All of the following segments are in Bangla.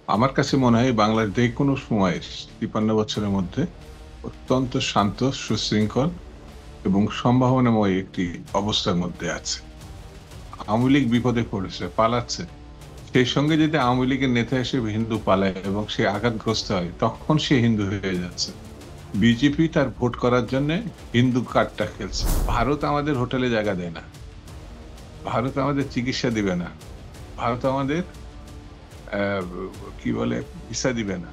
আমার কাছে মনে হয় বাংলার যেকোনো সময়ের ৫৩ বছরের মধ্যে অত্যন্ত শান্ত, সুশৃঙ্খল এবং সম্ভাবনাময় একটি অবস্থার মধ্যে আছে। আওয়ামী লীগ বিপদে পড়েছে, পালাচ্ছে। সেই সঙ্গে যদি আওয়ামী লীগের নেতা হিসেবে হিন্দু পালায় এবং সে আঘাতগ্রস্ত হয়, তখন সে হিন্দু হয়ে যাচ্ছে। বিজেপি তার ভোট করার জন্যে হিন্দু কার্ডটা খেলছে। ভারত আমাদের হোটেলে জায়গা দেয় না। ভারত আমাদের চিকিৎসা দিবে না। ভারত আমাদের অ্যা কি বলে ভিসা দিবে না।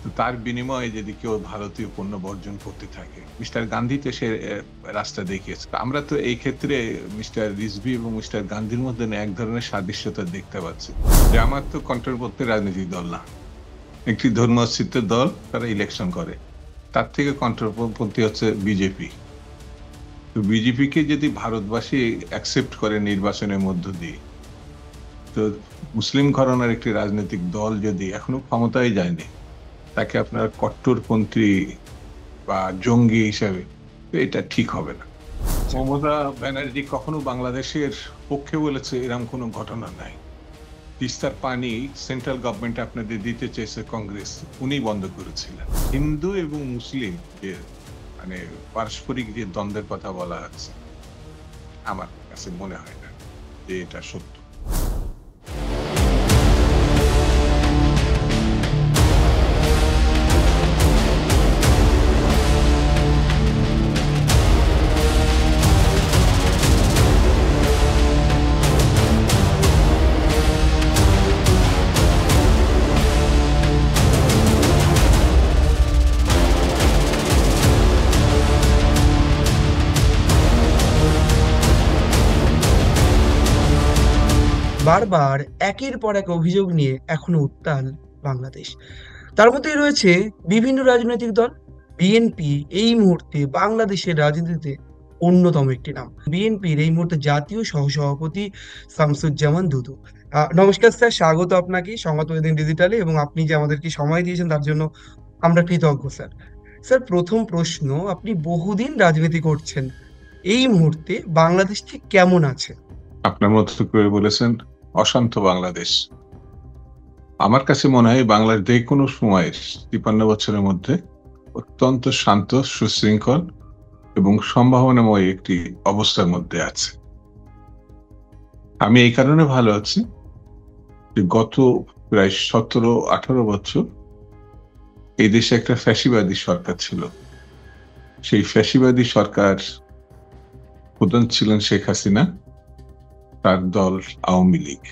তো তার বিনিময়ে যদি কেউ ভারতীয় পণ্য বর্জন করতে থাকে, মিস্টার গান্ধী তো সে রাস্তা দেখিয়েছে। তো আমরা তো এই ক্ষেত্রে মিস্টার রিজভী এবং মিস্টার গান্ধীর মধ্যে না এক ধরনের সাদৃশ্যতা দেখতে পাচ্ছি। জামাত তো কন্ট্রোলপন্থী রাজনৈতিক দল না। একটি ধর্মীয়চিত্তের দল, তারা ইলেকশন করে। তার থেকে কন্ট্রোলপন্থী হচ্ছে বিজেপি। তো বিজেপিকে যদি ভারতবাসী অ্যাকসেপ্ট করে নির্বাচনের মধ্য দিয়ে, তো মুসলিম ঘরানার একটি রাজনৈতিক দল যদি এখনো ক্ষমতায় যায়নি, তাকে আপনার কট্টরপন্থী বা জঙ্গি হিসাবে, তো এটা ঠিক হবে না। আচ্ছা। মমতা ব্যানার্জি কখনো বাংলাদেশের পক্ষে বলেছে এরকম কোনো ঘটনা নাই। তিস্তার পানি সেন্ট্রাল গভর্নমেন্ট আপনাদের দিতে চেয়েছে কংগ্রেস, উনি বন্ধ করেছিলেন। হিন্দু এবং মুসলিম যে মানে পারস্পরিক যে দ্বন্দ্বের কথা বলা হচ্ছে, আমার কাছে মনে হয় না যে এটা সত্য। বারবার একের পর এক অভিযোগ নিয়ে এখনো উত্তাল বাংলাদেশ। তার মধ্যেই রয়েছে বিভিন্ন রাজনৈতিক দল। বিএনপি এই মুহূর্তে বাংলাদেশের রাজনীতিতে অন্যতম একটি নাম। বিএনপির এই মুহূর্তে জাতীয় সহসভাপতি শামসুজ্জামান দুদু। নমস্কার স্যার, স্বাগত আপনাকে সংবাদ প্রতিদিন ডিজিটালে, এবং আপনি যে আমাদেরকে সময় দিয়েছেন তার জন্য আমরা কৃতজ্ঞ স্যার। স্যার, প্রথম প্রশ্ন, আপনি বহুদিন রাজনীতি করছেন, এই মুহূর্তে বাংলাদেশ ঠিক কেমন আছে? আপনার মতো করে বলেছেন অশান্ত বাংলাদেশ। আমার কাছে মনে হয় বাংলার যেকোনো সময়ের ৫৩ বছরের মধ্যে অত্যন্ত শান্ত, সুশৃঙ্খল এবং সম্ভাবনাময় একটি অবস্থার মধ্যে আছে। আমি এই কারণে ভালো আছি যে গত প্রায় ১৭-১৮ বছর এই দেশে একটা ফ্যাসিবাদী সরকার ছিল। সেই ফ্যাসিবাদী সরকার প্রধান ছিলেন শেখ হাসিনা, তার দল আওয়ামী লীগ।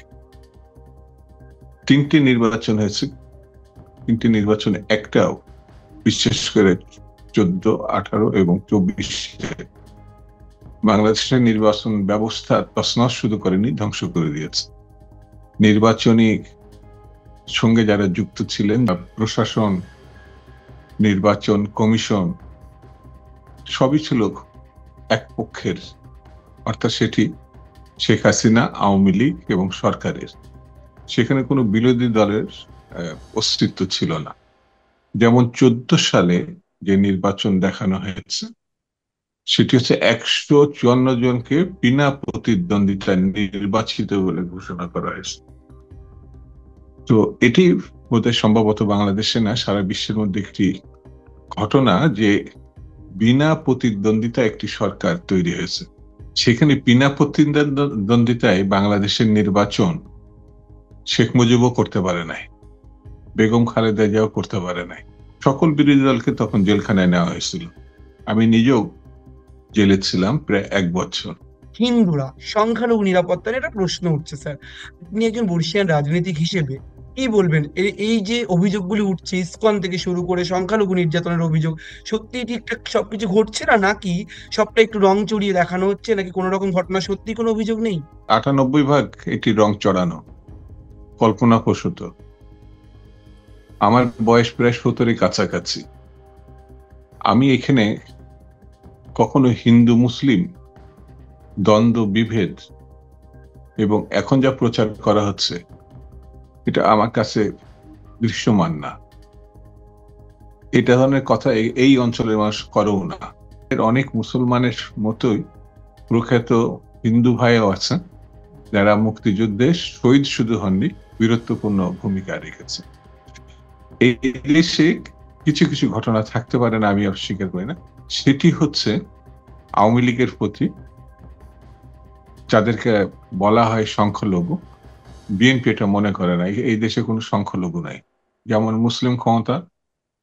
৩টি নির্বাচন হয়েছে। ৩টি নির্বাচনে একটাও, বিশেষ করে ১৪, ১৮ এবং ২৪ বাংলাদেশের নির্বাচন ব্যবস্থা তছনছ শুধু করেনি, ধ্বংস করে দিয়েছে। নির্বাচনী সঙ্গে যারা যুক্ত ছিলেন বা প্রশাসন, নির্বাচন কমিশন সবই ছিল এক পক্ষের, অর্থাৎ সেটি শেখ হাসিনা, আওয়ামী লীগ এবং সরকারের। সেখানে কোনো বিরোধী দলের অস্তিত্ব ছিল না। যেমন ১৪ সালে যে নির্বাচন দেখানো হয়েছে, সেটি হচ্ছে ১৫৪ জনকে বিনা প্রতিদ্বন্দ্বিতায় নির্বাচিত বলে ঘোষণা করা হয়েছে। তো এটি বোধহয় সম্ভবত বাংলাদেশে না, সারা বিশ্বের মধ্যে একটি ঘটনা যে বিনা প্রতিদ্বন্দ্বিতায় একটি সরকার তৈরি হয়েছে। সেখানে বিনা প্রতিদ্বন্দ্বিতায় বাংলাদেশের নির্বাচন শেখ মুজিবও করতে পারে নাই, বেগম খালেদা জিয়াও করতে পারে নাই। সকল বিরোধী দলকে তখন জেলখানায় নেওয়া হয়েছিল। আমি নিজেও জেলে ছিলাম প্রায় ১ বছর। হিন্দুরা সংখ্যালঘু নিরাপত্তা নিয়ে একটা প্রশ্ন উঠছে স্যার। আপনি একজন বর্ষীয়ান রাজনীতিক হিসেবে কি বলবেন? এই যে অভিযোগগুলি উঠছে ইসকন থেকে শুরু করে সংখ্যালঘু নির্যাতনের অভিযোগ, সত্যি ঠিকঠাক সবকিছু ঘটছে না, নাকি সবটা একটু রং চড়িয়ে দেখানো হচ্ছে, নাকি কোনো রকম ঘটনা সত্যি কোনো অভিযোগ নেই? ৯৮ ভাগ এটি রং চড়ানো, কল্পনাপ্রসূত। আমার বয়স প্রায় ৭০-এর কাছাকাছি। আমি এখানে কখনো হিন্দু মুসলিম দ্বন্দ্ব, বিভেদ এবং এখন যা প্রচার করা হচ্ছে, এটা আমার কাছে দৃশ্যমান না। এটা ধরনের কথা এই অঞ্চলের মানুষ করেও না। এর অনেক মুসলমানের মতোই প্রখ্যাত হিন্দু ভাইও আছেন, যারা মুক্তিযুদ্ধে শহীদ শুধু হননি, বীরত্বপূর্ণ ভূমিকা রেখেছে। এই দেশে কিছু কিছু ঘটনা থাকতে পারে না, আমি অস্বীকার করি না। সেটি হচ্ছে আওয়ামী লীগের প্রতি, যাদেরকে বলা হয় সংখ্যালঘু, বিএনপি এটা মনে করে না এই দেশে কোনো সংখ্যালঘু নাই। যেমন মুসলিম ক্ষমতা,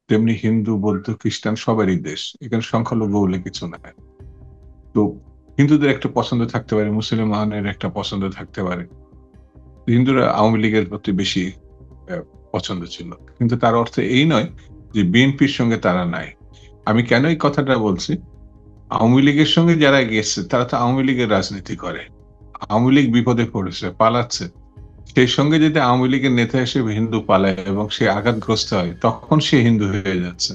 তেমনি হিন্দু, বৌদ্ধ, খ্রিস্টান সবারই দেশ, এখানে সংখ্যালঘু বলে কিছু নাই। তো হিন্দুদের একটা পছন্দ থাকতে পারে, মুসলমানের একটা পছন্দ থাকতে পারে। হিন্দুরা আওয়ামী লীগের প্রতি বেশি আহ, পছন্দ ছিল, কিন্তু তার অর্থ এই নয় যে বিএনপির সঙ্গে তারা নাই। আমি কেন এই কথাটা বলছি, আওয়ামী লীগের সঙ্গে যারা গেছে তারা তো আওয়ামী লীগের রাজনীতি করে। আওয়ামী লীগ বিপদে পড়েছে, পালাচ্ছে, সেই সঙ্গে যদি আওয়ামী লীগের নেতা হিসেবে হিন্দু পালায় এবং সে আঘাতগ্রস্ত হয়, তখন সে হিন্দু হয়ে যাচ্ছে।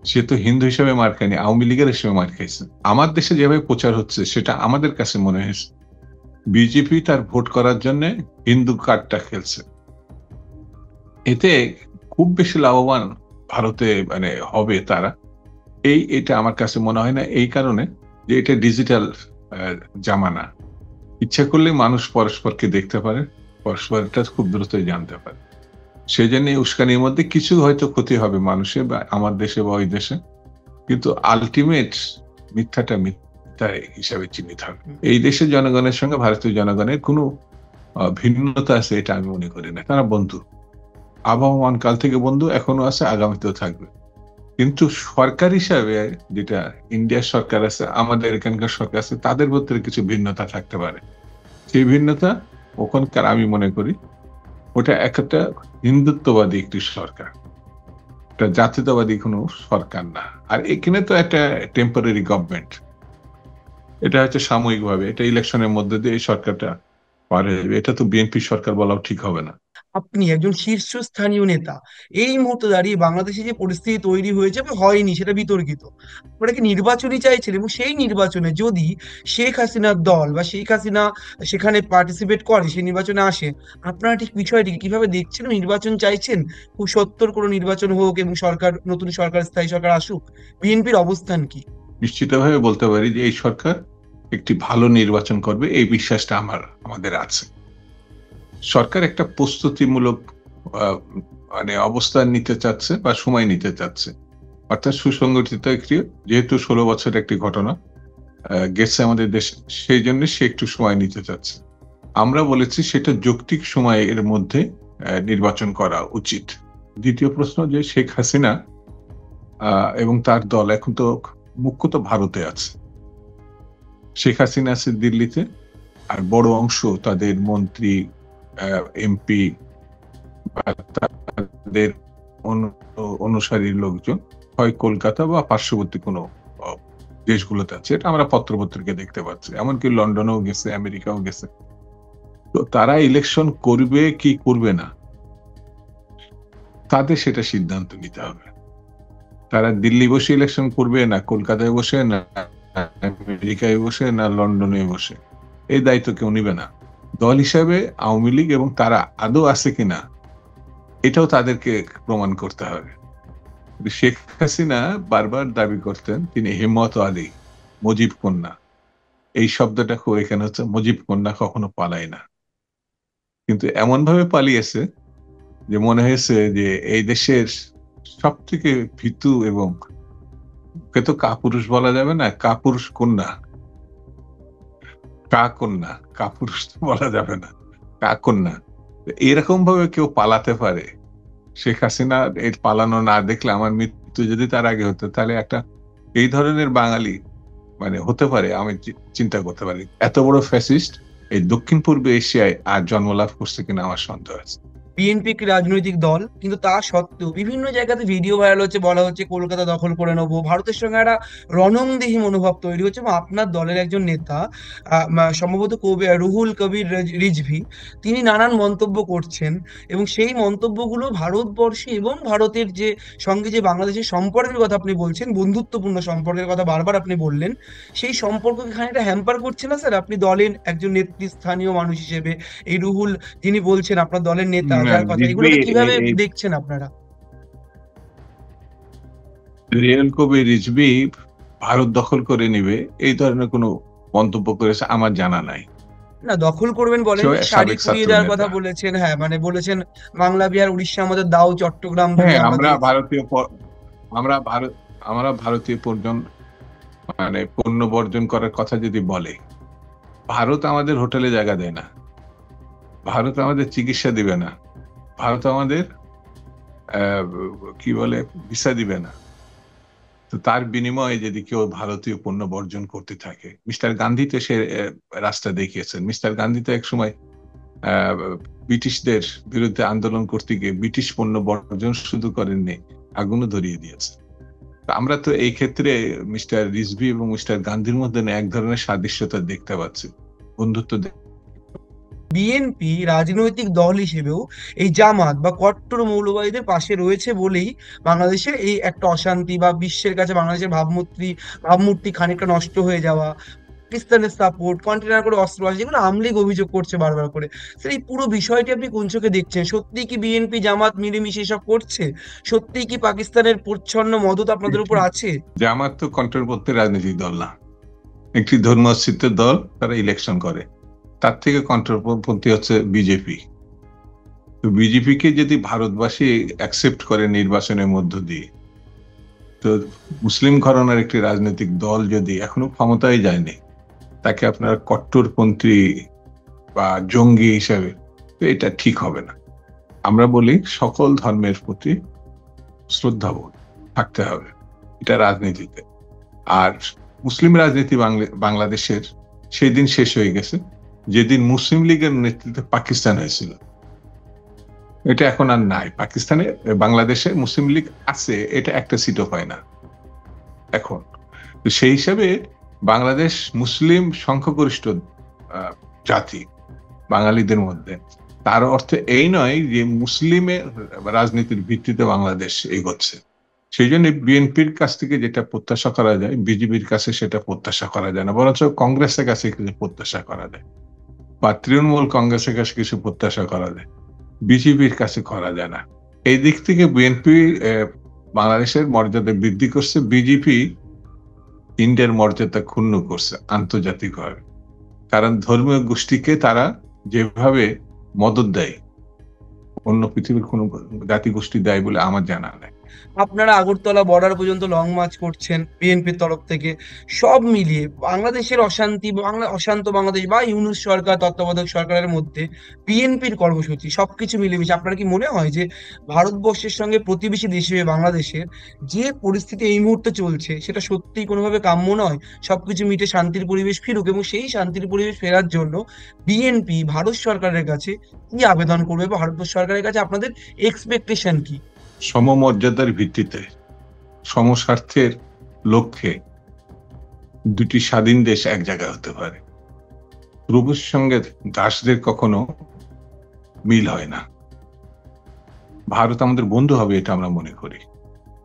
সে তো হিন্দু হিসেবে মার খায়নি, আওয়ামী লীগের হিসেবে মার খাইছে। আমার দেশে যেভাবে প্রচার হচ্ছে সেটা আমাদের কাছে মনে হয়েছে বিজেপি তার ভোট করার জন্য হিন্দু কার্ডটা খেলছে। এতে খুব বেশি লাভবান ভারতে মানে হবে তারা, এটা আমার কাছে মনে হয় না। এই কারণে যে এটা ডিজিটাল জামানা, ইচ্ছা করলে মানুষ পরস্পরকে দেখতে পারে, পরস্পরটা খুব দ্রুতই জানতে পারে। সেই জন্য এই উস্কানির মধ্যে কিছু হয়তো ক্ষতি হবে মানুষের বা আমার দেশে বা ওই দেশে, কিন্তু আলটিমেট মিথ্যাটা মিথ্যা হিসাবে চিহ্নিত হবে। এই দেশের জনগণের সঙ্গে ভারতীয় জনগণের কোনো ভিন্নতা আছে এটা আমি মনে করি না। তারা বন্ধু, আবহমান কাল থেকে বন্ধু, এখনো আছে, আগামীতেও থাকবে। কিন্তু সরকার হিসাবে যেটা ইন্ডিয়ার সরকার আছে, আমাদের এখানকার সরকার আছে, তাদের ভিতরে কিছু ভিন্নতা থাকতে পারে। সেই ভিন্নতা ওখানকার আমি মনে করি ওটা একটা হিন্দুত্ববাদী একটি সরকার, এটা জাতীয়তাবাদী কোনো সরকার না। আর এখানে তো একটা টেম্পোরারি গভর্নমেন্ট, এটা হচ্ছে সাময়িকভাবে, এটা ইলেকশনের মধ্যে দিয়ে এই সরকারটা পার হয়ে যাবে। এটা তো বিএনপি সরকার বলাও ঠিক হবে না। আপনি একজন শীর্ষস্থানীয় নেতা, এই মুহূর্তে দাঁড়িয়ে বাংলাদেশে যে পরিস্থিতি তৈরি হয়েছে বা হয়নি সেটা বিতর্কিত, আপনারা কি নির্বাচনই চাইছেন? এবং সেই নির্বাচনে যদি শেখ হাসিনার দল বা শেখ হাসিনা সেখানে পার্টিসিপেট করে, সেই নির্বাচনে আসে, আপনারা ঠিক বিষয়টিকে কিভাবে দেখছেন? নির্বাচন চাইছেন, খুব সত্তর কোনো নির্বাচন হোক এবং সরকার, নতুন সরকার, স্থায়ী সরকার আসুক, বিএনপির অবস্থান কি? নিশ্চিতভাবে বলতে পারি যে এই সরকার একটি ভালো নির্বাচন করবে, এই বিশ্বাসটা আমাদের আছে। সরকার একটা প্রস্তুতিমূলক আহ, মানে অবস্থান নিতে চাচ্ছে বা সময় নিতে চাচ্ছে, অর্থাৎ সুসংগঠিত একটি, যেহেতু 16 বছর একটি ঘটনা গেছে আমাদের দেশে, সেই জন্য সে একটু সময় নিতে চাচ্ছে। আমরা বলেছি সেটা যৌক্তিক সময়ের মধ্যে নির্বাচন করা উচিত। দ্বিতীয় প্রশ্ন, যে শেখ হাসিনা এবং তার দল এখন তো মুখ্যত ভারতে আছে। শেখ হাসিনা আছে দিল্লিতে, আর বড় অংশ তাদের মন্ত্রী, এমপি বা তাদের অনুসারীর লোকজন হয় কলকাতা বা পার্শ্ববর্তী কোনো আহ, দেশগুলোতে আছে। এটা আমরা পত্রপত্রিকা দেখতে পাচ্ছি, এমনকি লন্ডনেও গেছে, আমেরিকাও গেছে। তো তারা ইলেকশন করবে কি করবে না, তাদের সেটা সিদ্ধান্ত নিতে হবে। তারা দিল্লি বসে ইলেকশন করবে, না কলকাতায় বসে, না আমেরিকায় বসে, না লন্ডনে বসে, এই দায়িত্ব কেউ নিবে না। দল হিসাবে আওয়ামী লীগ এবং তারা আদৌ আছে কিনা এটাও তাদেরকে প্রমাণ করতে হবে। শেখ হাসিনা বারবার দাবি করতেন তিনি হিম্মত আলী, মুজিব কন্যা। এই শব্দটা খুব এখানে হচ্ছে, মুজিব কন্যা কখনো পালায় না, কিন্তু এমন ভাবে পালিয়েছে যে মনে হয়েছে যে এই দেশের সব থেকে ভীতু এবং ওকে তো কাপুরুষ বলা যাবে না, কাপুরুষ কন্যা, কন্যা, কাপুরুষ তো বলা যাবে না, কন্যা। এরকম ভাবে কেউ পালাতে পারে, শেখ হাসিনা এর পালানো না দেখলে, আমার মৃত্যু যদি তার আগে হতো, তাহলে একটা এই ধরনের বাঙালি মানে হতে পারে, আমি চিন্তা করতে পারি। এত বড় ফ্যাসিস্ট এই দক্ষিণ পূর্ব এশিয়ায় আর জন্মলাভ করছে কিনা আমার সন্দেহ আছে। বিএনপি একটি রাজনৈতিক দল, কিন্তু তা সত্ত্বেও বিভিন্ন জায়গাতে ভিডিও ভাইরাল হচ্ছে, বলা হচ্ছে কলকাতা দখল করে নেবো, ভারতের সঙ্গে একটা রণংদেহী মনোভাব তৈরি হচ্ছে। এবং আপনার দলের একজন নেতা, সম্ভবত রুহুল কবির রিজভী, তিনি নানান মন্তব্য করছেন, এবং সেই মন্তব্যগুলো ভারতবর্ষে এবং ভারতের যে সঙ্গে যে বাংলাদেশের সম্পর্কের কথা আপনি বলছেন, বন্ধুত্বপূর্ণ সম্পর্কের কথা বারবার আপনি বললেন, সেই সম্পর্ককে খানিকটা হ্যাম্পার করছে না স্যার? আপনি দলের একজন নেতৃস্থানীয় মানুষ হিসেবে, এই রুহুল যিনি বলছেন আপনার দলের নেতা, যার কথা, রিজভী এগুলোকে কিভাবে দেখছেন আপনারা? রিয়েল কবি রিজভী ভারত দখল করে নিবে এই ধরনের কোনো মন্তব্য করেছে আমার জানা নাই। না, দখল করবেন বলেননি, শাড়ি সাবেক পুড়িয়ে ছাত্র দেওয়ার কথা নেতা। বলেছেন। হ্যাঁ, মানে বলেছেন বাংলা বিহার উড়িষ্যা আমাদের দাও, চট্টগ্রাম হ্যাঁ, ভেঙে আমরা দিয়েছি। আমরা ভারত আমরা ভারতীয় মানে পণ্য বর্জন করার কথা যদি বলে, ভারত আমাদের হোটেলে জায়গা দেয় না, ভারত আমাদের চিকিৎসা দিবে না, ভারত আমাদের আহ, কি বলে ভিসা দিবে না। তো তার বিনিময়ে যদি কেউ ভারতীয় পণ্য বর্জন করতে থাকে, মিস্টার গান্ধী তো সে রাস্তা দেখিয়েছেন। মিস্টার গান্ধী তো এক সময় আহ, ব্রিটিশদের বিরুদ্ধে আন্দোলন করতে গিয়ে ব্রিটিশ পণ্য বর্জন শুধু করেননি, আগুনও ধরিয়ে দিয়েছে। তো আমরা তো এই ক্ষেত্রে মিস্টার রিজভি এবং মিস্টার গান্ধীর মধ্যে না এক ধরনের সাদৃশ্যতা দেখতে পাচ্ছি, বন্ধুত্ব বিএনপি রাজনৈতিক দল হিসেবেও এই জামাত বা কট্টর মৌলবাদীদের পাশে রয়েছে বলেই বাংলাদেশের এই একটা অশান্তি বা বিশ্বের কাছে বাংলাদেশের ভাবমূর্তি খানিকটা নষ্ট হয়ে যাওয়া, পাকিস্তানের সাপোর্ট, কন্টেনার করে অস্ত্র আসে, যেগুলো আওয়ামী লীগ অভিযোগ করছে বারবার করে। স্যার, এই পুরো বিষয়টি আপনি কোন চোখে দেখছেন? সত্যিই কি বিএনপি জামাত মিলেমিশে এসব করছে? সত্যিই কি পাকিস্তানের প্রচ্ছন্ন মদত আপনাদের উপর দেখি। আছে? জামাত তো কন্ট্রোলপন্থী রাজনৈতিক দল না, একটি ধর্মীয় দল, তারা ইলেকশন করে। তার থেকে কন্ট্রোলপন্থী হচ্ছে বিজেপি। তো বিজেপি কে যদি ভারতবাসী অ্যাকসেপ্ট করে নির্বাচনের মধ্য দিয়ে, তো মুসলিম ঘরানার একটি রাজনৈতিক দল যদি এখনো ক্ষমতায় যায়নি, তাকে আপনার কট্টরপন্থী বা জঙ্গি হিসাবে, তো এটা ঠিক হবে না। আমরা বলি সকল ধর্মের প্রতি শ্রদ্ধাবোধ থাকতে হবে, এটা রাজনীতিতে। আর মুসলিম রাজনীতি বাংলাদেশের সেই দিন শেষ হয়ে গেছে যেদিন মুসলিম লীগের নেতৃত্বে পাকিস্তান হয়েছিল। এটা এখন আর নাই। পাকিস্তানে, বাংলাদেশে মুসলিম লীগ আছে, এটা একটা সিটও পায় না এখন। তো সেই হিসাবে বাংলাদেশ মুসলিম সংখ্যাগরিষ্ঠ জাতি বাঙালিদের মধ্যে। তার অর্থ এই নয় যে মুসলিমের রাজনীতির ভিত্তিতে বাংলাদেশ এগোচ্ছে। সেই জন্য বিএনপির কাছ থেকে যেটা প্রত্যাশা করা যায়, বিজেপির কাছে সেটা প্রত্যাশা করা যায় না, বরঞ্চ কংগ্রেসের কাছে কিছু প্রত্যাশা করা যায়, বা তৃণমূল কংগ্রেসের কাছে কিছু প্রত্যাশা করা যায়, বিজেপির কাছে করা যায় না। এই দিক থেকে বিএনপি বাংলাদেশের মর্যাদা বৃদ্ধি করছে, বিজেপি ইন্ডিয়ার মর্যাদা ক্ষুণ্ণ করছে আন্তর্জাতিকভাবে। কারণ ধর্মীয় গোষ্ঠীকে তারা যেভাবে মদত দেয়, অন্য পৃথিবীর কোনো জাতিগোষ্ঠী দেয় বলে আমার জানা নেই। আপনারা আগরতলা বর্ডার পর্যন্ত লং মার্চ করছেন বিএনপির তরফ থেকে। সব মিলিয়ে বাংলাদেশের অশান্তি, অশান্ত বাংলাদেশ বা ইউনূস সরকার, তত্ত্বাবধায়ক সরকারের মধ্যে বিএনপির কর্মসূচি সবকিছু মিলেমিশে আপনার কি মনে হয় যে ভারতবর্ষের সঙ্গে প্রতিবেশী দেশ হিসেবে বাংলাদেশের যে পরিস্থিতি এই মুহূর্তে চলছে সেটা সত্যিই কোনোভাবে কাম্য নয়? সবকিছু মিটে শান্তির পরিবেশ ফিরুক, এবং সেই শান্তির পরিবেশ ফেরার জন্য বিএনপি ভারত সরকারের কাছে কি আবেদন করবে, বা ভারত সরকারের কাছে আপনাদের এক্সপেকটেশন কি? সমমর্যাদার ভিত্তিতে, সমস্বার্থের লক্ষ্যে দুটি স্বাধীন দেশ এক জায়গায় হতে পারে। প্রভুর সঙ্গে দাসদের কখনো মিল হয় না। ভারত আমাদের বন্ধু হবে এটা আমরা মনে করি,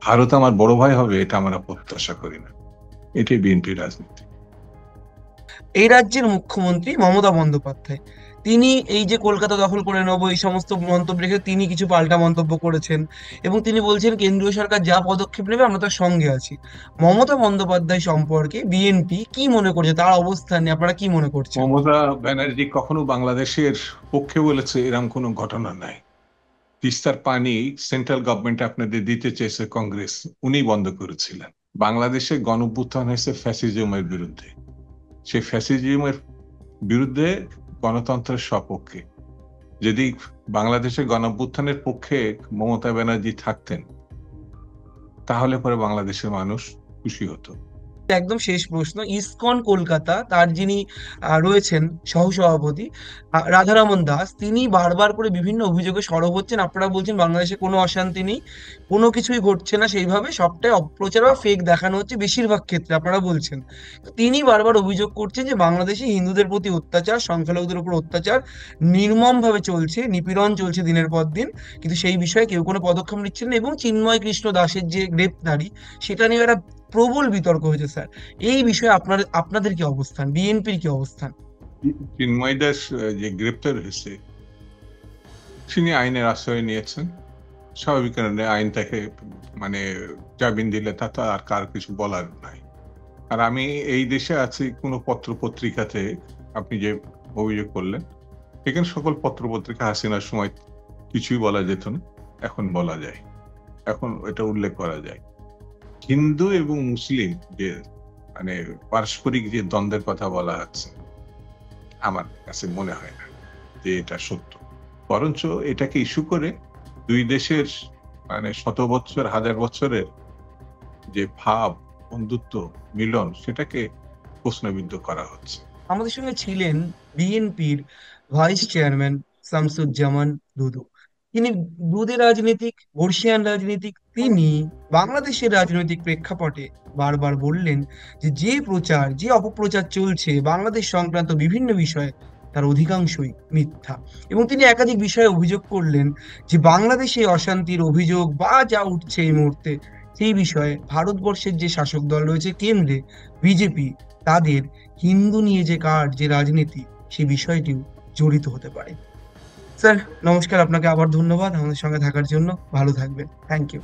ভারত আমার বড় ভাই হবে এটা আমরা প্রত্যাশা করি না। এটাই বিএনপির রাজনীতি। এই রাজ্যের মুখ্যমন্ত্রী মমতা বন্দ্যোপাধ্যায়, তিনি এই যে কলকাতা দখল করে নেবো এই সমস্ত মন্তব্য রেখে তিনি কিছু পাল্টা মন্তব্য করেছেন, এবং তিনি বলছেন কেন্দ্রীয় সরকার যা পদক্ষেপ নেবে আমরা তার সঙ্গে আছি। মমতা বন্দ্যোপাধ্যায় সম্পর্কে বিএনপি কি মনে করছে, তার অবস্থান নিয়ে আপনারা কি মনে করছেন? মমতা ব্যানার্জি কখনো বাংলাদেশের পক্ষে বলেছে এরকম কোনো ঘটনা নাই। তিস্তার পানি সেন্ট্রাল গভর্নমেন্ট আপনাদের দিতে চেয়েছে কংগ্রেস, উনি বন্ধ করেছিলেন। বাংলাদেশে গণঅভ্যুত্থান হয়েছে ফ্যাসিজমের বিরুদ্ধে, সেই ফ্যাসিজমের বিরুদ্ধে গণতন্ত্রের সপক্ষে। যদি বাংলাদেশের গণঅভ্যুত্থানের পক্ষে মমতা ব্যানার্জি থাকতেন, তাহলে পরে বাংলাদেশের মানুষ খুশি হতো। একদম শেষ প্রশ্ন, ইসকন কলকাতা তার যিনি রয়েছেন সহসভাপতি রাধারমণ দাস, তিনি বারবার করে বিভিন্ন অভিযোগে সরব হচ্ছেন। আপনারা বলছেন বাংলাদেশে কোনো অশান্তি নেই, কোনো কিছুই ঘটছে না, সেইভাবে সবটাই অপপ্রচার বা ফেক দেখানো হচ্ছে বেশিরভাগ ক্ষেত্রে আপনারা বলছেন। তো তিনি বারবার অভিযোগ করছেন যে বাংলাদেশে হিন্দুদের প্রতি অত্যাচার, সংখ্যালঘুদের উপর অত্যাচার নির্মমভাবে চলছে, নিপীড়ন চলছে দিনের পর দিন, কিন্তু সেই বিষয়ে কেউ কোনো পদক্ষেপ নিচ্ছেন না। এবং চিন্ময় কৃষ্ণ দাসের যে গ্রেপ্তারি, সেটা নিয়ে একটা প্রবল বিতর্ক হয়েছে স্যার। এই বিষয়ে আপনাদের কি অবস্থান, বিএনপির কি অবস্থান? চিন্ময় দাস যে গ্রেপ্তার হয়েছে, তিনি আইনের আশ্রয় নিয়েছেন। স্বাভাবিক কারণে আইন তাকে মানে জামিন দিলে তা তো আর কার কিছু বলার নাই। আর আমি এই দেশে আছি, কোনো পত্র পত্রিকাতে আপনি যে অভিযোগ করলেন। এখানে সকল পত্র-পত্রিকা হাসিনার সময় কিছুই বলা যেত না। এখন বলা যায়। এখন এটা উল্লেখ করা যায়। হিন্দু এবং মুসলিম যে মানে পারস্পরিক যে দ্বন্দ্বের কথা বলা হচ্ছে, আমার কাছে মনে হয় না যে এটা সত্য। বরঞ্চ এটাকে ইস্যু করে ২ দেশের মানে শত বৎসর, হাজার বছরের যে ভাব, বন্ধুত্ব, মিলন সেটাকে প্রশ্নবিদ্ধ করা হচ্ছে। আমাদের সঙ্গে ছিলেন বিএনপির ভাইস চেয়ারম্যান শামসুজ্জামান দুদু। তিনি দুদে রাজনীতিক, বর্ষিয়ান রাজনীতিক। তিনি বাংলাদেশের রাজনৈতিক প্রেক্ষাপটে বারবার বললেন যে যে প্রচার, যে অপপ্রচার চলছে বাংলাদেশ সংক্রান্ত বিভিন্ন বিষয়ে, তার অধিকাংশই মিথ্যা। এবং তিনি একাধিক বিষয়ে অভিযোগ করলেন যে বাংলাদেশে অশান্তির অভিযোগ বা যা উঠছে এই মুহূর্তে, সেই বিষয়ে ভারতবর্ষের যে শাসক দল রয়েছে কেন্দ্রে, বিজেপি, তাদের হিন্দু নিয়ে যে কার্ড, যে রাজনীতি, সেই বিষয়টিও জড়িত হতে পারে। স্যার, নমস্কার, আপনাকে আবার ধন্যবাদ আমাদের সঙ্গে থাকার জন্য। ভালো থাকবেন। Thank you.